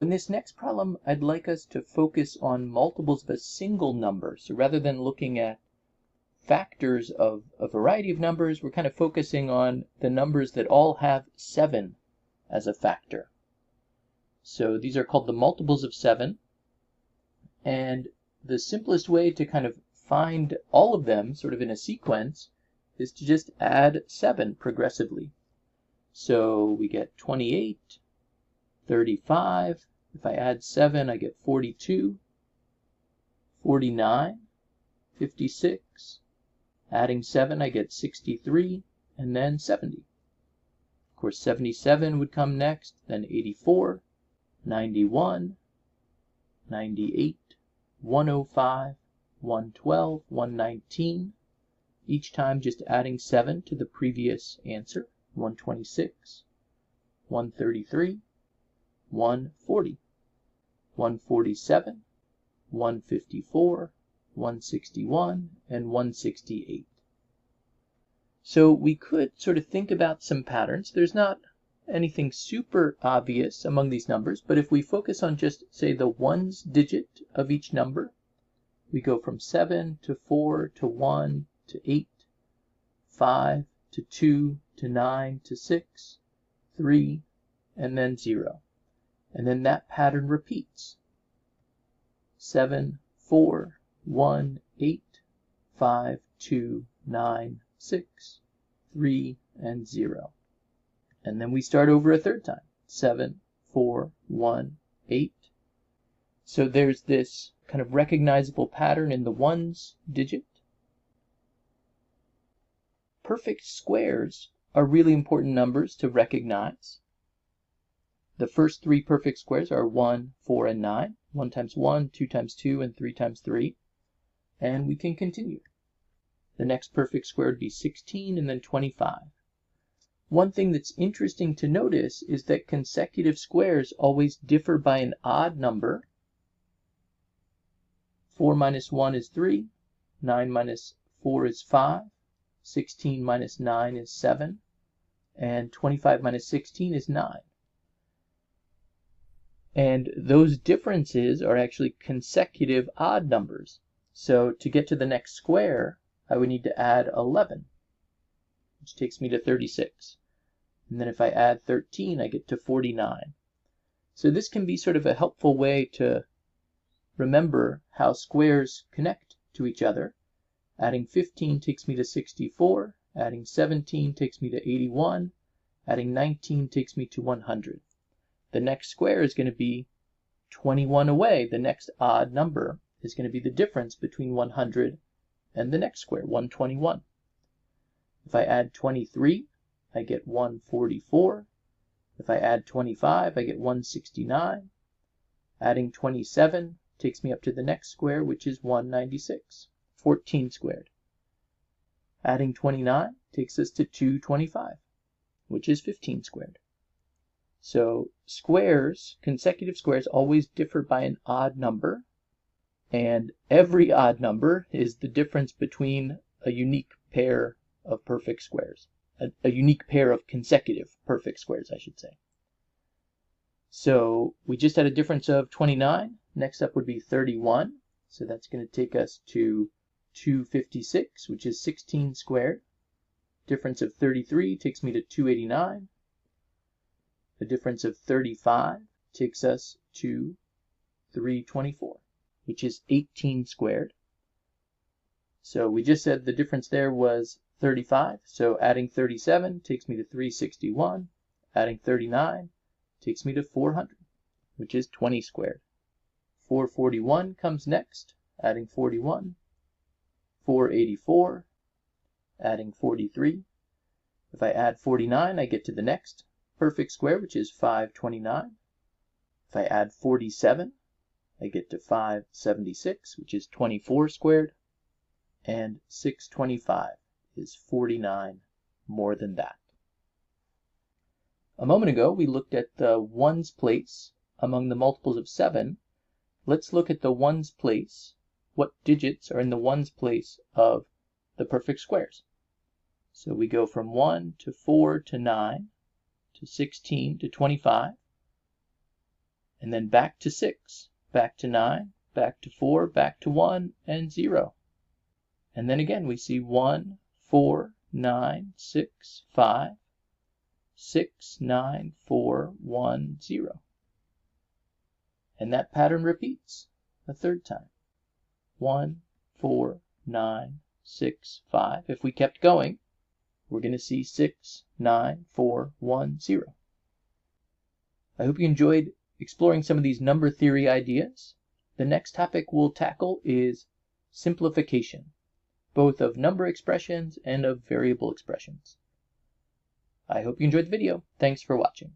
In this next problem, I'd like us to focus on multiples of a single number. So rather than looking at factors of a variety of numbers, we're kind of focusing on the numbers that all have 7 as a factor. So these are called the multiples of 7. And the simplest way to kind of find all of them sort of in a sequence is to just add 7 progressively. So we get 28, 35. If I add 7, I get 42, 49, 56. Adding 7, I get 63, and then 70. Of course, 77 would come next, then 84, 91, 98, 105, 112, 119. Each time just adding 7 to the previous answer, 126, 133, 140, 147, 154, 161, and 168. So we could sort of think about some patterns. There's not anything super obvious among these numbers, but if we focus on just, say, the ones digit of each number, we go from 7 to 4 to 1 to 8, 5 to 2 to 9 to 6, 3, and then 0. And then that pattern repeats. 7, 4, 1, 8, 5, 2, 9, 6, 3, and 0. And then we start over a third time. 7, 4, 1, 8. So there's this kind of recognizable pattern in the ones digit. Perfect squares are really important numbers to recognize. The first 3 perfect squares are 1, 4, and 9. 1 times 1, 2 times 2, and 3 times 3. And we can continue. The next perfect square would be 16 and then 25. One thing that's interesting to notice is that consecutive squares always differ by an odd number. 4 minus 1 is 3. 9 minus 4 is 5. 16 minus 9 is 7. And 25 minus 16 is 9. And those differences are actually consecutive odd numbers. So to get to the next square, I would need to add 11, which takes me to 36. And then if I add 13, I get to 49. So this can be sort of a helpful way to remember how squares connect to each other. Adding 15 takes me to 64. Adding 17 takes me to 81. Adding 19 takes me to 100. The next square is going to be 21 away. The next odd number is going to be the difference between 100 and the next square, 121. If I add 23, I get 144. If I add 25, I get 169. Adding 27 takes me up to the next square, which is 196, 14 squared. Adding 29 takes us to 225, which is 15 squared. So squares, consecutive squares, always differ by an odd number, and every odd number is the difference between a unique pair of perfect squares, a unique pair of consecutive perfect squares, I should say. So we just had a difference of 29. Next up would be 31. So that's going to take us to 256, which is 16 squared. Difference of 33 takes me to 289. The difference of 35 takes us to 324, which is 18 squared. So we just said the difference there was 35. So adding 37 takes me to 361. Adding 39 takes me to 400, which is 20 squared. 441 comes next. Adding 41. 484. Adding 43. If I add 49, I get to the next perfect square, which is 529. If I add 47, I get to 576, which is 24 squared. And 625 is 49 more than that. A moment ago, we looked at the ones place among the multiples of 7. Let's look at the ones place. What digits are in the ones place of the perfect squares? So we go from 1 to 4 to 9 to 16 to 25. and then back to 6, back to 9, back to 4, back to 1, and 0. And then again we see 1, 4, 9, 6, 5, 6, 9, 4, 1, 0. And that pattern repeats a third time. 1, 4, 9, 6, 5. If we kept going, we're going to see 6, 9, 4, 1, 0. I hope you enjoyed exploring some of these number theory ideas. The next topic we'll tackle is simplification, both of number expressions and of variable expressions. I hope you enjoyed the video. Thanks for watching.